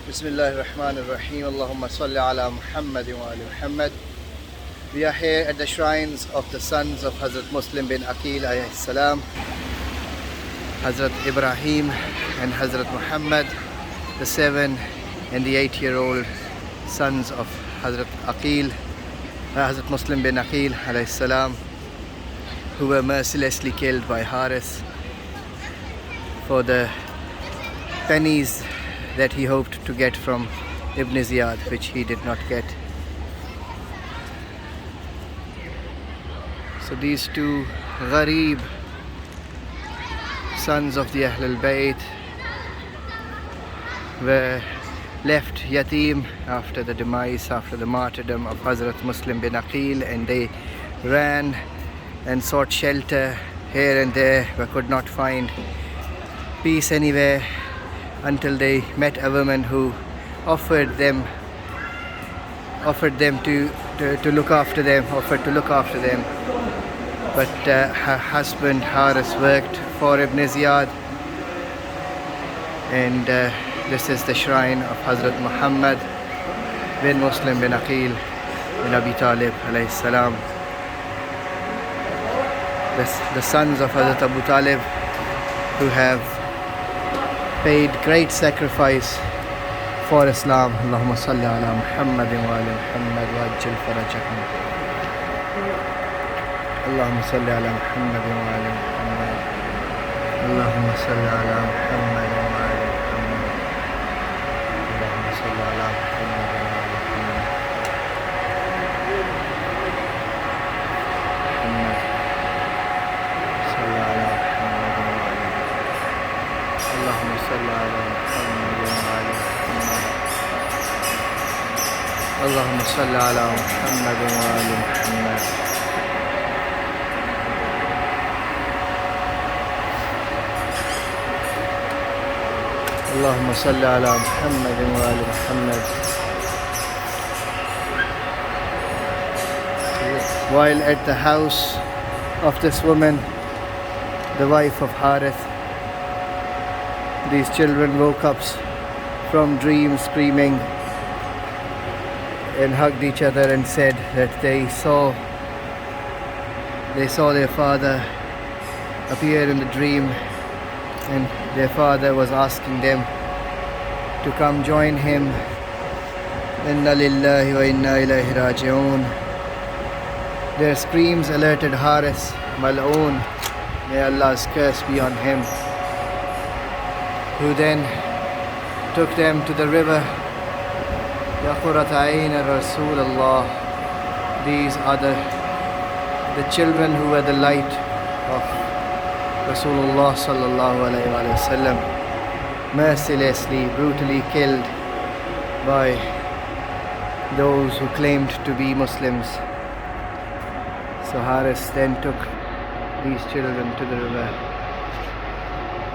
Bismillahir-Rahmanir-Rahim. Allahumma salli ala Muhammad wa ali Muhammad. We are here at the shrines of the sons of Hazrat Muslim bin Aqil alayhi salam, Hazrat Ibrahim and Hazrat Muhammad, the 7 and the 8-year-old sons of Hazrat Aqeel, Hazrat Muslim bin Aqil alayhi salam, who were mercilessly killed by Harith for the pennies that he hoped to get from Ibne Ziyad, which he did not get. So these two gharib sons of the Ahlul Bayt were left yatim after the demise, after the martyrdom of Hazrat Muslim bin Aqil, and they ran and sought shelter here and there but could not find peace anywhere, until they met a woman who offered to look after them, but her husband Harith worked for Ibne Ziyad, and this is the shrine of Hazrat Muhammad bin Muslim bin Aqil bin Abi Talib alayhi salam, the sons of Hazrat Abu Talib, who have paid great sacrifice for Islam. Allahumma salli ala Muhammad wa ali Muhammad wa ajil farajahum. Allahumma salli ala Muhammad wa ali Muhammad. Allahumma salli ala Muhammad wa ali Muhammad. Allahumma salli ala Muhammad wa ali Muhammad. Salli ala Muhammad wa ali Muhammad. Allahumma salli ala Muhammad wa ali Muhammad. Allahumma salli ala Muhammad wa ali Muhammad. Allahumma salli ala Muhammad wa ali Muhammad. While at the house of this woman, the wife of Harith, these children woke up from dreams screaming and hugged each other and said that they saw their father appear in the dream, and their father was asking them to come join him. Inna lillahi wa inna ilayhi raji'un. Their screams alerted Harith, Mal'oon, may Allah's curse be on him, who then took them to the river. Ya Qurrat Ayn Rasulullah. These are the children who were the light of Rasulullah sallallahu alayhi wa sallam, mercilessly, brutally killed by those who claimed to be Muslims. So Harith then took these children to the river,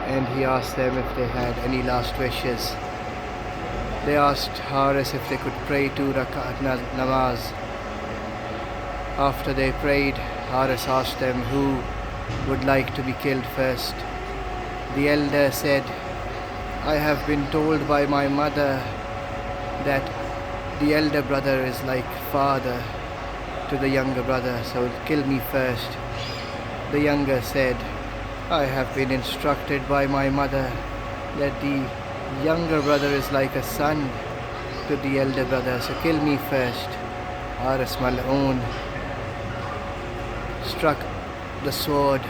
and he asked them if they had any last wishes. They asked Harith if they could pray 2 rak'at namaz. After they prayed, Harith asked them who would like to be killed first. The elder said, I have been told by my mother that the elder brother is like father to the younger brother, so kill me first. The younger said, I have been instructed by my mother that the younger brother is like a son to the elder brother, so kill me first. Harith Mal'oon struck the sword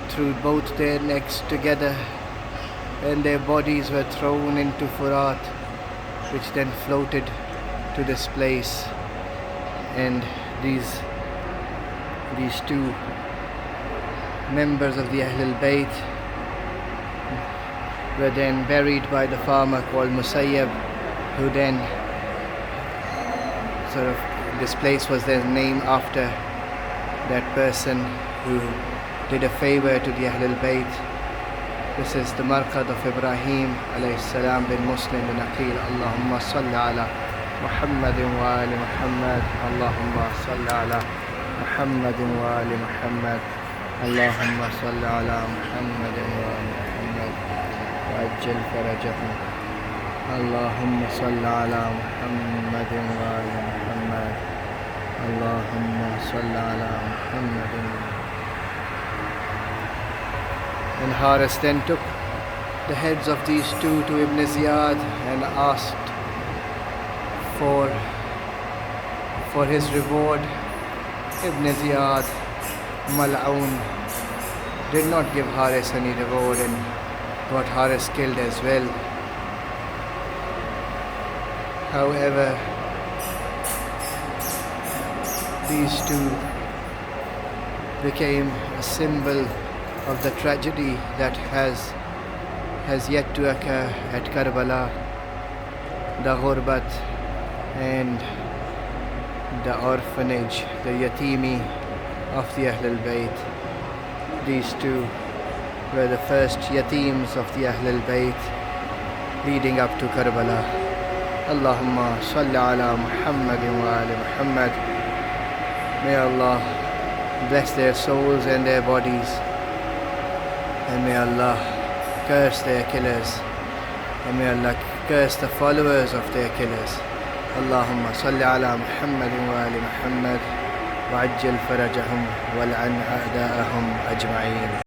through both their necks together, and their bodies were thrown into Furat, which then floated to this place. And these two members of the Ahlul Bayt were then buried by the farmer called Musayyab, who then this place was then named after that person who did a favor to the Ahlul Bayt. This is the marqad of Ibrahim alayhi salam bin Muslim bin Aqil. Allahumma salli ala Muhammad wa ali Muhammad. Allahumma salli ala Muhammad wa ali Muhammad. Allahumma salli ala Muhammad wa ali Muhammad. وعجل فرجهم. Allahumma salli ala Muhammadin wa ali Muhammad. Allahumma salli ala Muhammadin. And Haris then took the heads of these two to Ibne Ziyad and asked for his reward. Ibne Ziyad, Mal'oon, did not give Haris any reward and got Haris killed as well. However, these two became a symbol of the tragedy that has yet to occur at Karbala, the ghurbat and the orphanage, the yatimi of the Ahlul Bayt. These two were the first yatims of the Ahlul Bayt leading up to Karbala. Allahumma salli ala Muhammadin wa ali Muhammad. May Allah bless their souls and their bodies, and may Allah curse their killers, and may Allah curse the followers of their killers. Allahumma salli ala Muhammadin wa ali Muhammad wa ajjal farajahum wa al'an a'da'ahum ajma'een.